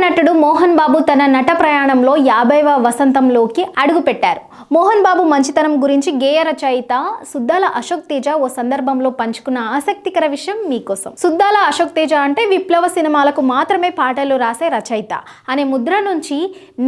నటుడు మోహన్ బాబు తన నట ప్రయాణంలో 50వ వసంతంలోకి అడుగుపెట్టారు. మోహన్ బాబు మంచితనం గురించి గేయ రచయిత సుద్దాల అశోక్ తేజ ఓ సందర్భంలో పంచుకున్న ఆసక్తికర విషయం మీకోసం. సుద్దాల అశోక్ తేజ అంటే విప్లవ సినిమాలకు మాత్రమే పాటలు రాసే రచయిత అనే ముద్ర నుంచి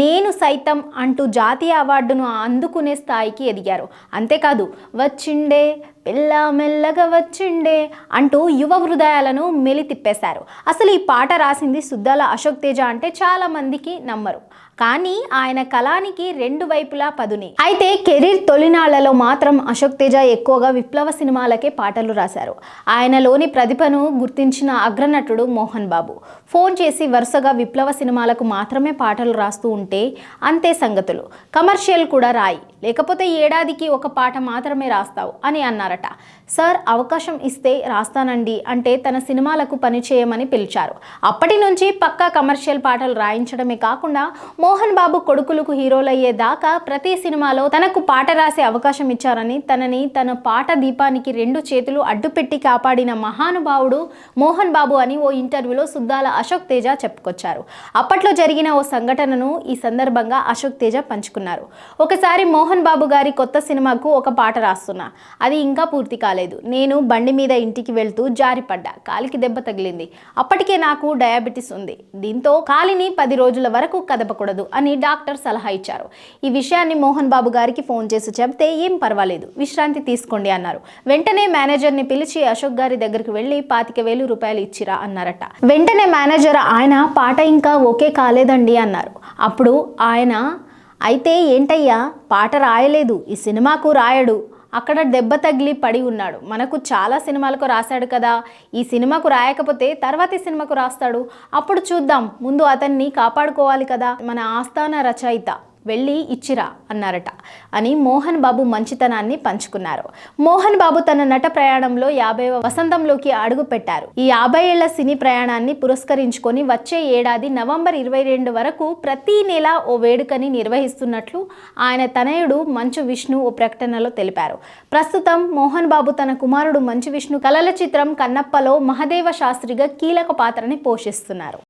నేను సైతం అంటూ జాతీయ అవార్డును అందుకునే స్థాయికి ఎదిగారు. అంతేకాదు వచ్చిండే పిల్ల మెల్లగా వచ్చిండే అంటూ యువ హృదయాలను మెలితిప్పేశారు. అసలు ఈ పాట రాసింది సుద్దాల అశోక్ తేజ అంటే చాలా మందికి నమ్మరు, కానీ ఆయన కళానికి రెండు వైపులా పదుని. అయితే కెరీర్ తొలినాళ్లలో మాత్రం అశోక్ తేజ ఎక్కువగా విప్లవ సినిమాలకే పాటలు రాశారు. ఆయనలోని ప్రతిభను గుర్తించిన అగ్రనటుడు మోహన్ బాబు ఫోన్ చేసి వరుసగా విప్లవ సినిమాలకు మాత్రమే పాటలు రాస్తూ ఉంటే అంతే సంగతులు, కమర్షియల్ కూడా రాయి, లేకపోతే ఏడాదికి ఒక పాట మాత్రమే రాస్తావు అని అన్నారట. సార్ అవకాశం ఇస్తే రాస్తానండి అంటే తన సినిమాలకు పనిచేయమని పిలిచారు. అప్పటి నుంచి పక్కా కమర్షియల్ పాటలు రాయించడమే కాకుండా మోహన్ బాబు కొడుకులకు హీరోలయ్యే దాకా ప్రతి సినిమాలో తనకు పాట రాసే అవకాశం ఇచ్చారని, తనని తన పాట దీపానికి రెండు చేతులు అడ్డుపెట్టి కాపాడిన మహానుభావుడు మోహన్ బాబు అని ఓ ఇంటర్వ్యూలో సుద్దాల అశోక్ తేజ చెప్పుకొచ్చారు. అప్పట్లో జరిగిన ఓ సంఘటనను ఈ సందర్భంగా అశోక్ తేజ పంచుకున్నారు. ఒకసారి మోహన్ బాబు గారి కొత్త సినిమాకు ఒక పాట రాస్తున్నా, అది ఇంకా పూర్తి కాలేదు. నేను బండి మీద ఇంటికి వెళ్తూ జారిపడ్డా, కాలికి దెబ్బ తగిలింది. అప్పటికే నాకు డయాబెటీస్ ఉంది, దీంతో కాలిని 10 రోజుల వరకు కదపకూడదు అని డాక్టర్ సలహా ఇచ్చారు. ఈ విషయాన్ని మోహన్ బాబు గారికి ఫోన్ చేసి చెప్తే ఏం పర్వాలేదు, విశ్రాంతి తీసుకోండి అన్నారు. వెంటనే మేనేజర్ని పిలిచి అశోక్ గారి దగ్గరికి వెళ్ళి 25,000 రూపాయలు ఇచ్చిరా అన్నారట. వెంటనే మేనేజర్ ఆయన పాట ఇంకా ఓకే కాలేదండి అన్నారు. అప్పుడు ఆయన అయితే ఏంటయ్యా పాట రాయలేదు, ఈ సినిమాకు రాయడు, అక్కడ దెబ్బ తగిలి పడి ఉన్నాడు, మనకు చాలా సినిమాలకు రాశాడు కదా, ఈ సినిమాకు రాయకపోతే తర్వాతి సినిమాకు రాస్తాడు, అప్పుడు చూద్దాం, ముందు అతన్ని కాపాడుకోవాలి కదా, మన ఆస్థాన రచయిత వెళ్ళి ఇచ్చిరా అన్నారట అని మోహన్ బాబు మంచితనాన్ని పంచుకున్నారు. మోహన్ బాబు తన నట ప్రయాణంలో 50వ వసంతంలోకి అడుగు పెట్టారు. ఈ 50 ఏళ్ల సినీ ప్రయాణాన్ని పురస్కరించుకొని వచ్చే ఏడాది నవంబర్ 22 వరకు ప్రతి నెల ఓ వేడుకని నిర్వహిస్తున్నట్లు ఆయన తనయుడు మంచు విష్ణు ఓ ప్రకటనలో తెలిపారు. ప్రస్తుతం మోహన్ బాబు తన కుమారుడు మంచు విష్ణు కలల చిత్రం కన్నప్పలో మహదేవ శాస్త్రిగా కీలక పాత్రని పోషిస్తున్నారు.